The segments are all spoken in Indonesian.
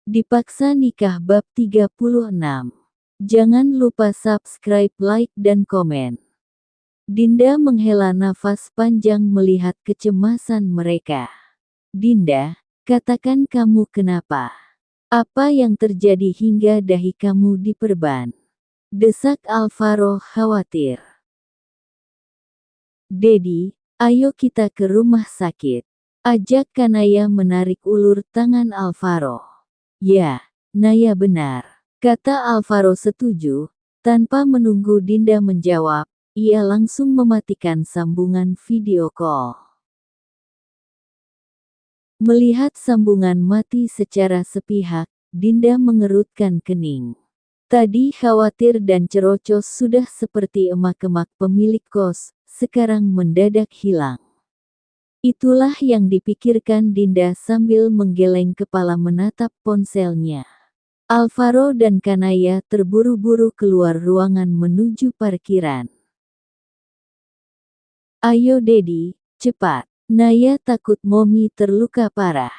Dipaksa nikah bab 36. Jangan lupa subscribe, like dan komen. Dinda menghela nafas panjang melihat kecemasan mereka. Dinda, katakan kamu kenapa? Apa yang terjadi hingga dahi kamu diperban? Desak Alvaro khawatir. Dedi, ayo kita ke rumah sakit. Ajak Kanaya menarik ulur tangan Alvaro. Ya, Naya benar, kata Alvaro setuju. Tanpa menunggu Dinda menjawab, ia langsung mematikan sambungan video call. Melihat sambungan mati secara sepihak, Dinda mengerutkan kening. Tadi khawatir dan cerocos sudah seperti emak-emak pemilik kos, sekarang mendadak hilang. Itulah yang dipikirkan Dinda sambil menggeleng kepala menatap ponselnya. Alvaro dan Kanaya terburu-buru keluar ruangan menuju parkiran. Ayo Dedi, cepat. Naya takut Momi terluka parah.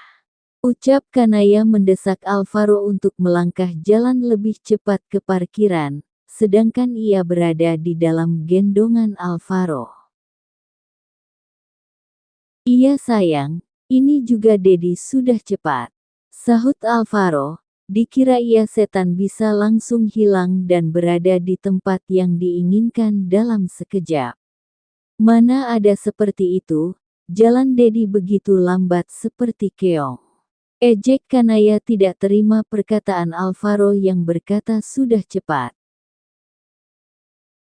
Ucap Kanaya mendesak Alvaro untuk melangkah jalan lebih cepat ke parkiran, sedangkan ia berada di dalam gendongan Alvaro. Iya sayang, ini juga Dedi sudah cepat. Sahut Alvaro, dikira ia setan bisa langsung hilang dan berada di tempat yang diinginkan dalam sekejap. Mana ada seperti itu, jalan Dedi begitu lambat seperti keong. Ejek Kanaya tidak terima perkataan Alvaro yang berkata sudah cepat.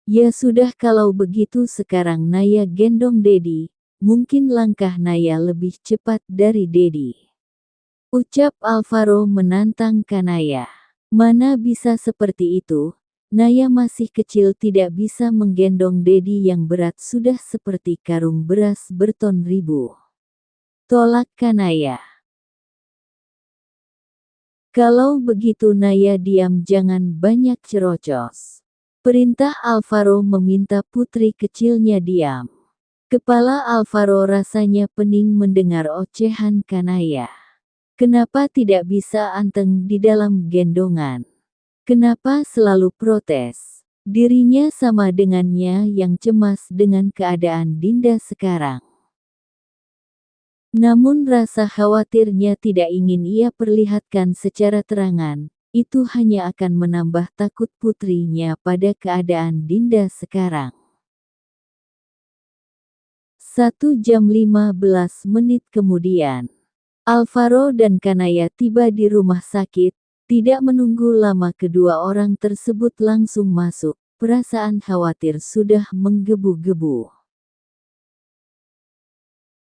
Ya sudah kalau begitu sekarang Naya gendong Dedi. Mungkin langkah Naya lebih cepat dari Dedi. Ucap Alvaro menantang Kanaya. Mana bisa seperti itu, Naya masih kecil tidak bisa menggendong Dedi yang berat sudah seperti karung beras berton ribu. Tolak Kanaya. Kalau begitu Naya diam jangan banyak cerocos. Perintah Alvaro meminta putri kecilnya diam. Kepala Alvaro rasanya pening mendengar ocehan Kanaya. Kenapa tidak bisa anteng di dalam gendongan? Kenapa selalu protes? Dirinya sama dengannya yang cemas dengan keadaan Dinda sekarang. Namun rasa khawatirnya tidak ingin ia perlihatkan secara terangan. Itu hanya akan menambah takut putrinya pada keadaan Dinda sekarang. 1 jam 15 menit kemudian, Alvaro dan Kanaya tiba di rumah sakit. Tidak menunggu lama kedua orang tersebut langsung masuk. Perasaan khawatir sudah menggebu-gebu.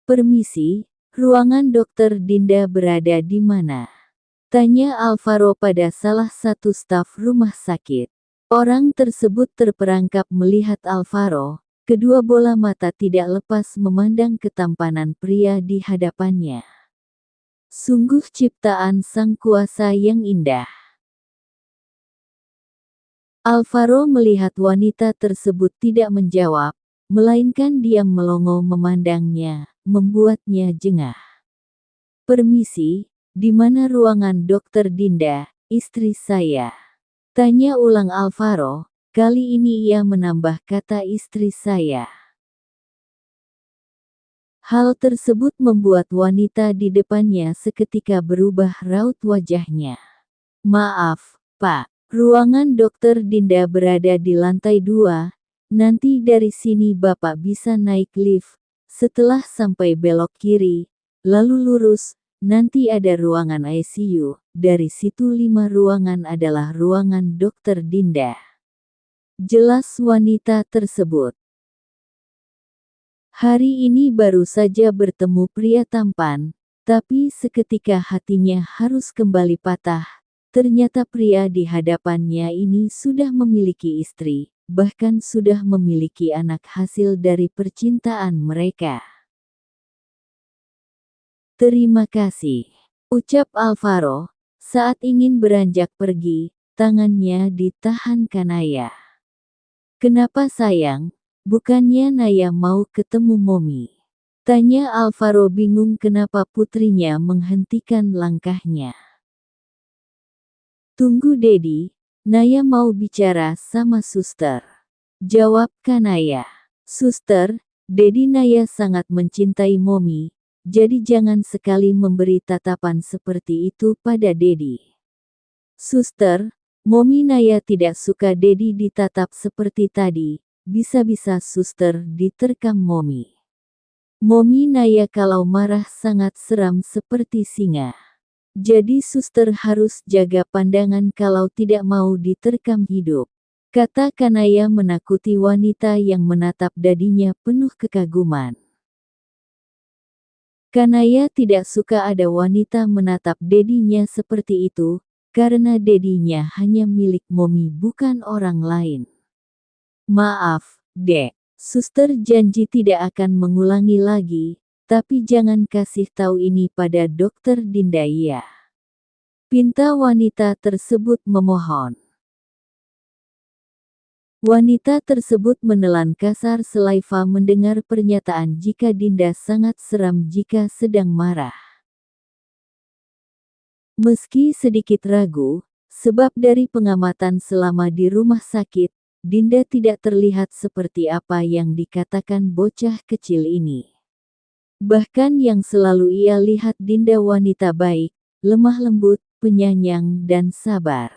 Permisi, ruangan dokter Dinda berada di mana? Tanya Alvaro pada salah satu staf rumah sakit. Orang tersebut terperangkap melihat Alvaro. Kedua bola mata tidak lepas memandang ketampanan pria di hadapannya. Sungguh ciptaan sang kuasa yang indah. Alvaro melihat wanita tersebut tidak menjawab, melainkan diam melongo memandangnya, membuatnya jengah. Permisi, di mana ruangan dokter Dinda, istri saya? Tanya ulang Alvaro. Kali ini ia menambah kata istri saya. Hal tersebut membuat wanita di depannya seketika berubah raut wajahnya. Maaf, Pak. Ruangan dokter Dinda berada di lantai 2. Nanti dari sini Bapak bisa naik lift. Setelah sampai belok kiri, lalu lurus, nanti ada ruangan ICU. Dari situ 5 ruangan adalah ruangan dokter Dinda. Jelas wanita tersebut. Hari ini baru saja bertemu pria tampan, tapi seketika hatinya harus kembali patah. Ternyata pria di hadapannya ini sudah memiliki istri, bahkan sudah memiliki anak hasil dari percintaan mereka. Terima kasih, ucap Alvaro, saat ingin beranjak pergi, tangannya ditahan Kanaya. Kenapa sayang? Bukannya Naya mau ketemu Momi? Tanya Alvaro bingung kenapa putrinya menghentikan langkahnya. Tunggu Dedi, Naya mau bicara sama suster. Jawab Kanaya. Suster, Dedi Naya sangat mencintai Momi, jadi jangan sekali memberi tatapan seperti itu pada Dedi. Suster, Momi Naya tidak suka Dedi ditatap seperti tadi, bisa-bisa suster diterkam Momi. Momi Naya kalau marah sangat seram seperti singa. Jadi suster harus jaga pandangan kalau tidak mau diterkam hidup. Kata Kanaya menakuti wanita yang menatap dadinya penuh kekaguman. Kanaya tidak suka ada wanita menatap dedinya seperti itu, karena dedinya hanya milik Momi bukan orang lain. Maaf, Dek. Suster janji tidak akan mengulangi lagi, tapi jangan kasih tahu ini pada Dokter Dinda ya. Pinta wanita tersebut memohon. Wanita tersebut menelan kasar Sulaifa mendengar pernyataan jika Dinda sangat seram jika sedang marah. Meski sedikit ragu, sebab dari pengamatan selama di rumah sakit, Dinda tidak terlihat seperti apa yang dikatakan bocah kecil ini. Bahkan yang selalu ia lihat Dinda wanita baik, lemah lembut, penyayang dan sabar.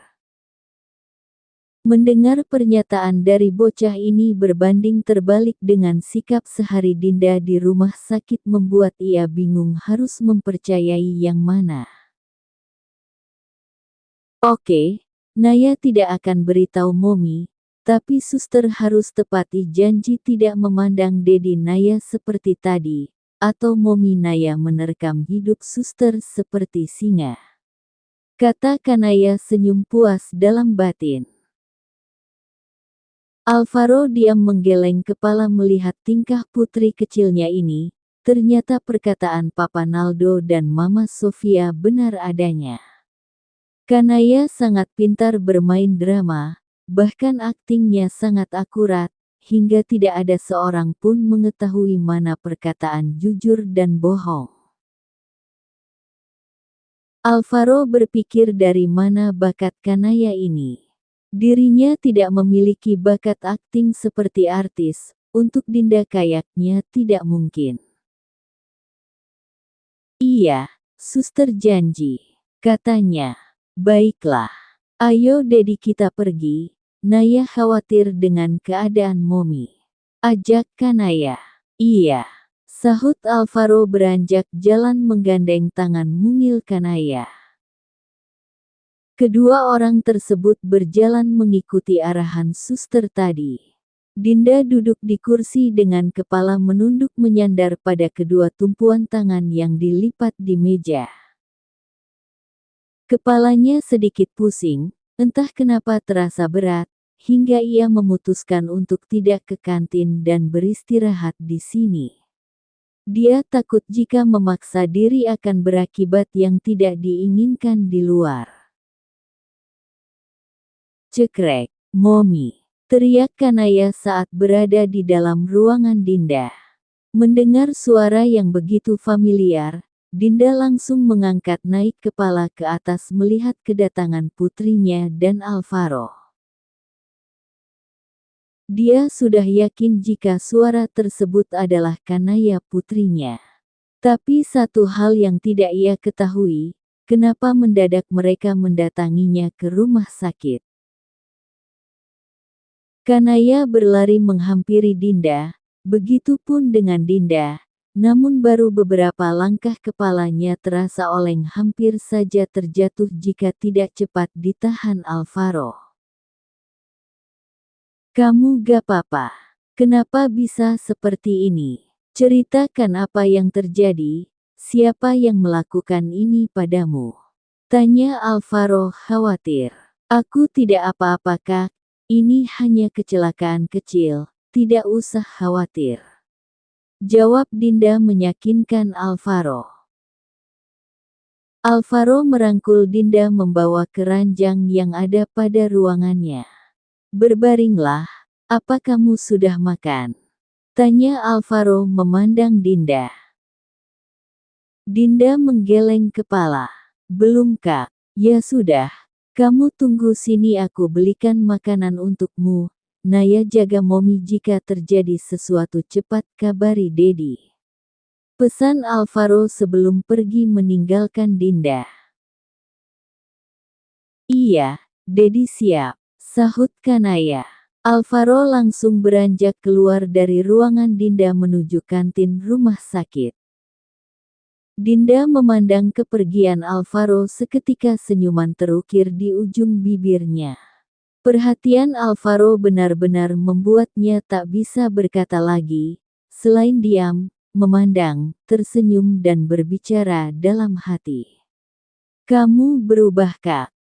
Mendengar pernyataan dari bocah ini berbanding terbalik dengan sikap sehari Dinda di rumah sakit membuat ia bingung harus mempercayai yang mana. Oke, Naya tidak akan beritahu Momi, tapi suster harus tepati janji tidak memandang Dedi Naya seperti tadi, atau Momi Naya menerkam hidup suster seperti singa. Kata Kanaya senyum puas dalam batin. Alvaro diam menggeleng kepala melihat tingkah putri kecilnya ini, ternyata perkataan Papa Naldo dan Mama Sofia benar adanya. Kanaya sangat pintar bermain drama, bahkan aktingnya sangat akurat, hingga tidak ada seorang pun mengetahui mana perkataan jujur dan bohong. Alvaro berpikir dari mana bakat Kanaya ini. Dirinya tidak memiliki bakat akting seperti artis, untuk Dinda kayaknya tidak mungkin. Iya, suster janji, katanya. Baiklah, ayo Dedi kita pergi, Naya khawatir dengan keadaan Momi. Ajak Kanaya. Iya, sahut Alvaro beranjak jalan menggandeng tangan mungil Kanaya. Kedua orang tersebut berjalan mengikuti arahan suster tadi. Dinda duduk di kursi dengan kepala menunduk menyandar pada kedua tumpuan tangan yang dilipat di meja. Kepalanya sedikit pusing, entah kenapa terasa berat, hingga ia memutuskan untuk tidak ke kantin dan beristirahat di sini. Dia takut jika memaksa diri akan berakibat yang tidak diinginkan di luar. Cekrek, Momi, teriak Kanaya saat berada di dalam ruangan Dinda. Mendengar suara yang begitu familiar, Dinda langsung mengangkat naik kepala ke atas melihat kedatangan putrinya dan Alvaro. Dia sudah yakin jika suara tersebut adalah Kanaya putrinya. Tapi satu hal yang tidak ia ketahui, kenapa mendadak mereka mendatanginya ke rumah sakit. Kanaya berlari menghampiri Dinda, begitupun dengan Dinda, namun baru beberapa langkah kepalanya terasa oleng hampir saja terjatuh jika tidak cepat ditahan Alvaro. Kamu gak apa-apa? Kenapa bisa seperti ini? Ceritakan apa yang terjadi, siapa yang melakukan ini padamu? Tanya Alvaro khawatir. Aku tidak apa-apa Kak. Ini hanya kecelakaan kecil, tidak usah khawatir. Jawab Dinda meyakinkan Alvaro. Alvaro merangkul Dinda membawa ke ranjang yang ada pada ruangannya. Berbaringlah, apa kamu sudah makan? Tanya Alvaro memandang Dinda. Dinda menggeleng kepala. Belum Kak, ya sudah. Kamu tunggu sini, aku belikan makanan untukmu. Naya jaga Momi, jika terjadi sesuatu cepat kabari Dedi. Pesan Alvaro sebelum pergi meninggalkan Dinda. Iya, Dedi siap, sahut Kanaya. Alvaro langsung beranjak keluar dari ruangan Dinda menuju kantin rumah sakit. Dinda memandang kepergian Alvaro, seketika senyuman terukir di ujung bibirnya. Perhatian Alvaro benar-benar membuatnya tak bisa berkata lagi, selain diam, memandang, tersenyum dan berbicara dalam hati. Kamu berubah, Kak.